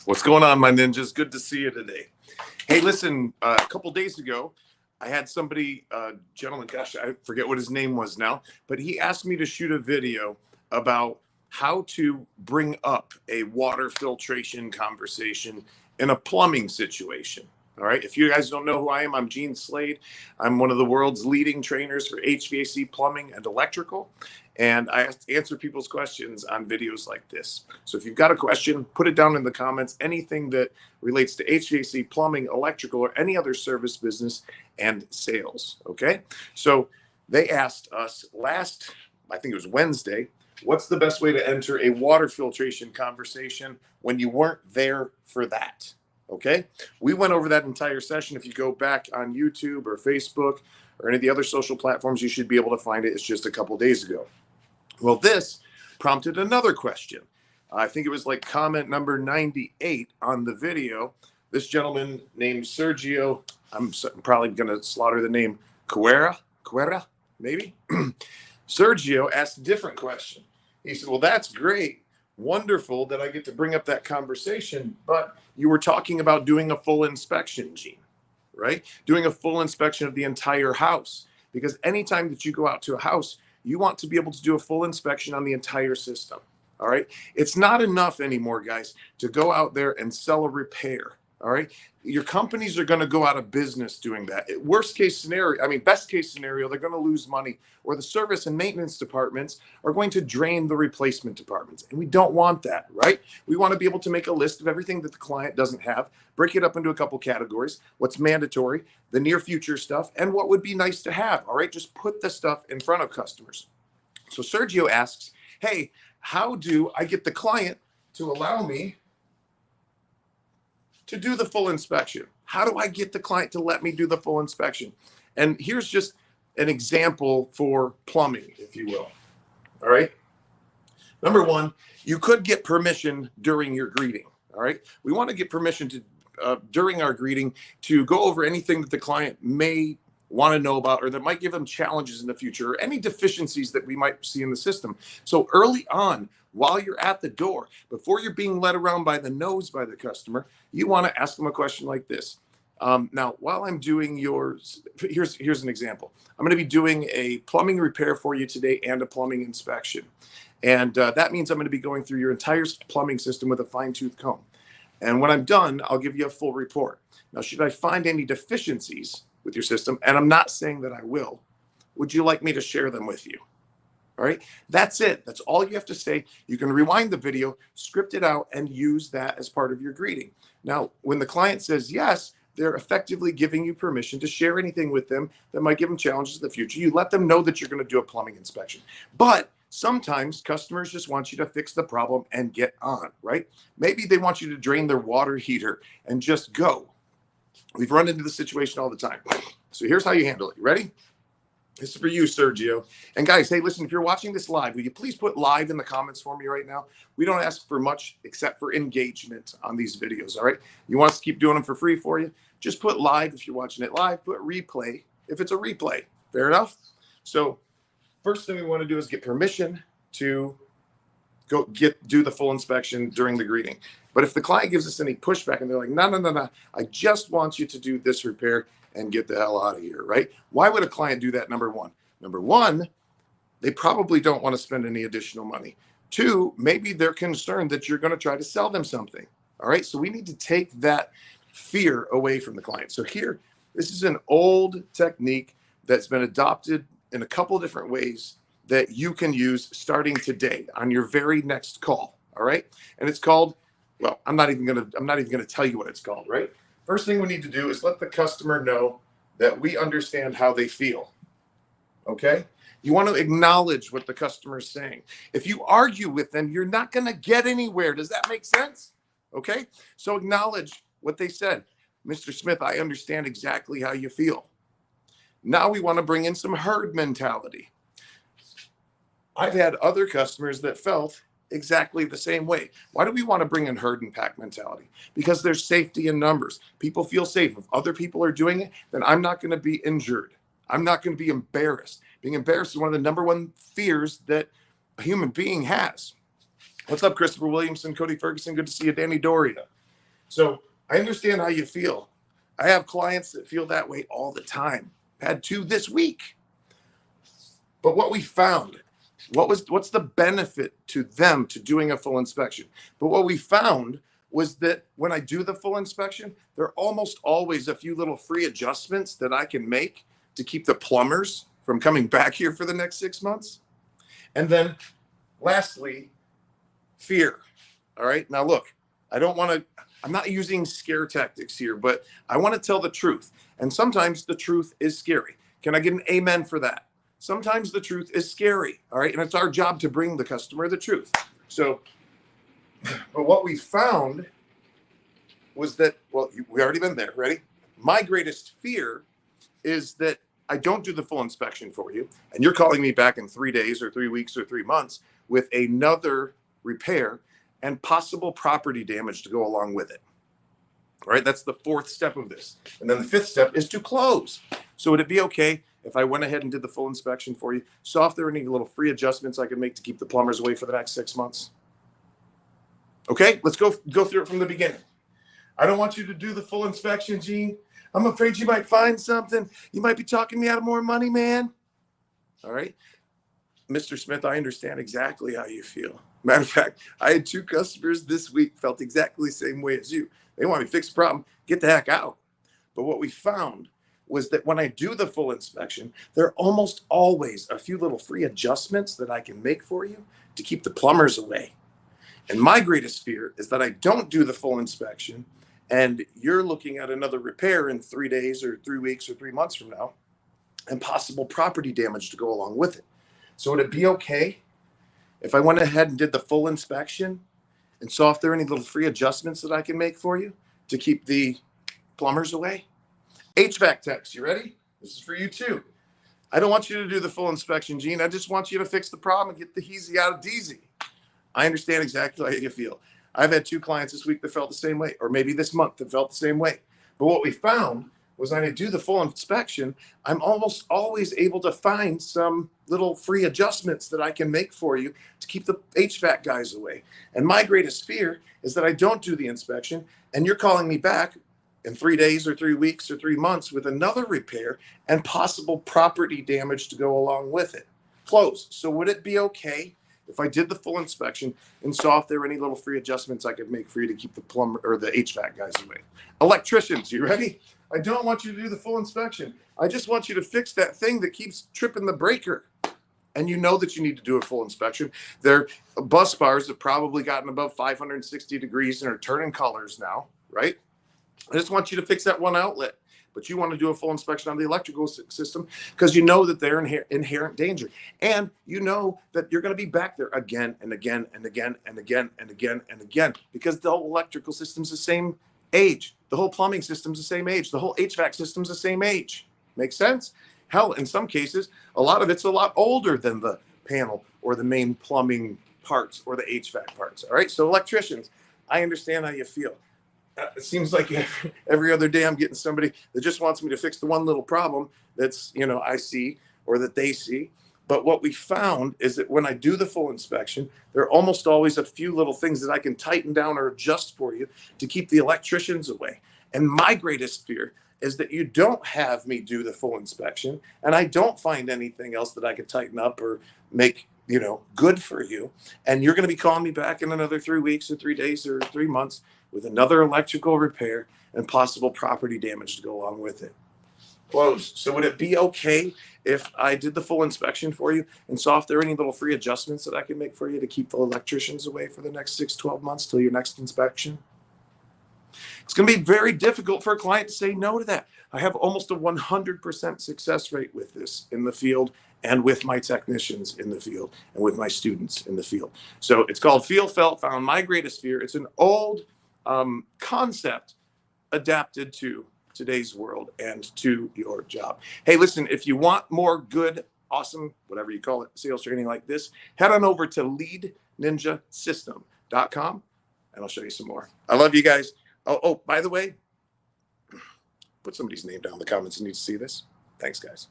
What's going on, my ninjas? Good to see you today. Hey, listen, a couple days ago, I had somebody, gentleman, gosh, I forget what his name was now, but he asked me to shoot a video about how to bring up a water filtration conversation in a plumbing situation. All right. If you guys don't know who I am, I'm Gene Slade. I'm one of the world's leading trainers for HVAC, plumbing, and electrical. And I answer people's questions on videos like this. So if you've got a question, put it down in the comments. Anything that relates to HVAC, plumbing, electrical, or any other service business and sales. Okay. So they asked us I think it was Wednesday, what's the best way to enter a water filtration conversation when you weren't there for that? Okay. We went over that entire session. If you go back on YouTube or Facebook or any of the other social platforms, you should be able to find it. It's just a couple days ago. Well, this prompted another question. I think it was like comment number 98 on the video. This gentleman named Sergio, I'm probably going to slaughter the name, Cuellar, maybe? Sergio asked a different question. He said, well, that's great. Wonderful that I get to bring up that conversation, but you were talking about doing a full inspection, Gene, right? Doing a full inspection of the entire house, because anytime that you go out to a house, you want to be able to do a full inspection on the entire system. All right. It's not enough anymore, guys, to go out there and sell a repair. All right. Your companies are going to go out of business doing that. Worst case scenario, best case scenario, they're going to lose money, or the service and maintenance departments are going to drain the replacement departments. And we don't want that, right? We want to be able to make a list of everything that the client doesn't have, break it up into a couple categories, what's mandatory, the near future stuff, and what would be nice to have. All right. Just put the stuff in front of customers. So Sergio asks, hey, how do I get the client to allow me to do the full inspection? How do I get the client to let me do the full inspection? And here's just an example for plumbing, if you will. All right. Number one, you could get permission during your greeting. All right. We want to get permission to during our greeting to go over anything that the client may want to know about, or that might give them challenges in the future, or any deficiencies that we might see in the system. So early on, while you're at the door, before you're being led around by the nose by the customer, you want to ask them a question like this. Now, while I'm doing here's an example. I'm going to be doing a plumbing repair for you today and a plumbing inspection. And that means I'm going to be going through your entire plumbing system with a fine-tooth comb. And when I'm done, I'll give you a full report. Now, should I find any deficiencies with your system, and I'm not saying that I will, would you like me to share them with you? All right, that's it. That's all you have to say. You can rewind the video, script it out, and use that as part of your greeting. Now, when the client says yes, they're effectively giving you permission to share anything with them that might give them challenges in the future. You let them know that you're going to do a plumbing inspection. But sometimes customers just want you to fix the problem and get on, right? Maybe they want you to drain their water heater and just go. We've run into this situation all the time. So here's how you handle it. You ready? This is for you, Sergio. And guys, hey, listen, if you're watching this live, will you please put live in the comments for me right now? We don't ask for much except for engagement on these videos, all right? You want us to keep doing them for free for you? Just put live if you're watching it live. Put replay if it's a replay. Fair enough? So first thing we want to do is get permission to do the full inspection during the greeting. But if the client gives us any pushback and they're like, no, I just want you to do this repair and get the hell out of here, right? Why would a client do that? Number one, they probably don't want to spend any additional money. Two, maybe they're concerned that you're going to try to sell them something. All right. So we need to take that fear away from the client. So here, this is an old technique that's been adopted in a couple of different ways that you can use starting today on your very next call. All right. And it's called, well, I'm not even going to tell you what it's called, right? First thing we need to do is let the customer know that we understand how they feel. Okay. You want to acknowledge what the customer is saying. If you argue with them, you're not going to get anywhere. Does that make sense? Okay. So acknowledge what they said. Mr. Smith, I understand exactly how you feel. Now we want to bring in some herd mentality. I've had other customers that felt exactly the same way. Why do we want to bring in herd and pack mentality? Because there's safety in numbers. People feel safe. If other people are doing it, then I'm not going to be injured. I'm not going to be embarrassed. Being embarrassed is one of the number one fears that a human being has. What's up, Christopher Williamson, Cody Ferguson? Good to see you. Danny Doria. So I understand how you feel. I have clients that feel that way all the time. Had two this week. But what we found, what's the benefit to them to doing a full inspection? But what we found was that when I do the full inspection, there are almost always a few little free adjustments that I can make to keep the plumbers from coming back here for the next 6 months. And then lastly, fear. All right. Now, look, I'm not using scare tactics here, but I want to tell the truth. And sometimes the truth is scary. Can I get an amen for that? Sometimes the truth is scary. All right. And it's our job to bring the customer the truth. So, but what we found was that, well, we already been there. Ready? My greatest fear is that I don't do the full inspection for you, and you're calling me back in 3 days or 3 weeks or 3 months with another repair and possible property damage to go along with it. All right, that's the fourth step of this. And then the fifth step is to close. So would it be okay if I went ahead and did the full inspection for you, saw if there are any little free adjustments I could make to keep the plumbers away for the next 6 months? Okay, let's go through it from the beginning. I don't want you to do the full inspection, Gene. I'm afraid you might find something. You might be talking me out of more money, man. All right. Mr. Smith, I understand exactly how you feel. Matter of fact, I had 2 customers this week felt exactly the same way as you. They want me to fix the problem, get the heck out. But what we found was that when I do the full inspection, there are almost always a few little free adjustments that I can make for you to keep the plumbers away. And my greatest fear is that I don't do the full inspection and you're looking at another repair in 3 days or 3 weeks or 3 months from now and possible property damage to go along with it. So would it be okay if I went ahead and did the full inspection and saw if there are any little free adjustments that I can make for you to keep the plumbers away? HVAC techs, you ready? This is for you too. I don't want you to do the full inspection, Gene. I just want you to fix the problem and get the heezy out of deezy. I understand exactly how you feel. I've had 2 clients this week that felt the same way, or maybe this month that felt the same way. But what we found was when I do the full inspection, I'm almost always able to find some little free adjustments that I can make for you to keep the HVAC guys away. And my greatest fear is that I don't do the inspection and you're calling me back in 3 days or 3 weeks or 3 months with another repair and possible property damage to go along with it. Close. So would it be okay if I did the full inspection and saw if there were any little free adjustments I could make for you to keep the plumber or the HVAC guys away? Electricians, you ready? I don't want you to do the full inspection. I just want you to fix that thing that keeps tripping the breaker. And you know that you need to do a full inspection. Their bus bars have probably gotten above 560 degrees and are turning colors now, right? I just want you to fix that one outlet. But you want to do a full inspection on the electrical system because you know that they're in inherent danger. And you know that you're going to be back there again and again and again and again and again and again because the whole electrical system's the same age. The whole plumbing system's the same age. The whole HVAC system's the same age. Makes sense? Hell, in some cases, a lot of it's a lot older than the panel or the main plumbing parts or the HVAC parts. All right. So electricians, I understand how you feel. It seems like every other day I'm getting somebody that just wants me to fix the one little problem that's, I see or that they see. But what we found is that when I do the full inspection, there are almost always a few little things that I can tighten down or adjust for you to keep the electricians away. And my greatest fear is that you don't have me do the full inspection and I don't find anything else that I could tighten up or make, good for you. And you're going to be calling me back in another 3 weeks or 3 days or 3 months with another electrical repair and possible property damage to go along with it. Closed. So would it be okay if I did the full inspection for you and saw if there are any little free adjustments that I can make for you to keep the electricians away for the next 6-12 months till your next inspection? It's going to be very difficult for a client to say no to that. I have almost a 100% success rate with this in the field and with my technicians in the field and with my students in the field. So it's called Feel, Felt, Found, My Greatest Fear. It's an old concept adapted to today's world and to your job. Hey, listen, if you want more good, awesome, whatever you call it, sales training like this, head on over to leadninjasystem.com and I'll show you some more. I love you guys. Oh, by the way, put somebody's name down in the comments. You need to see this. Thanks, guys.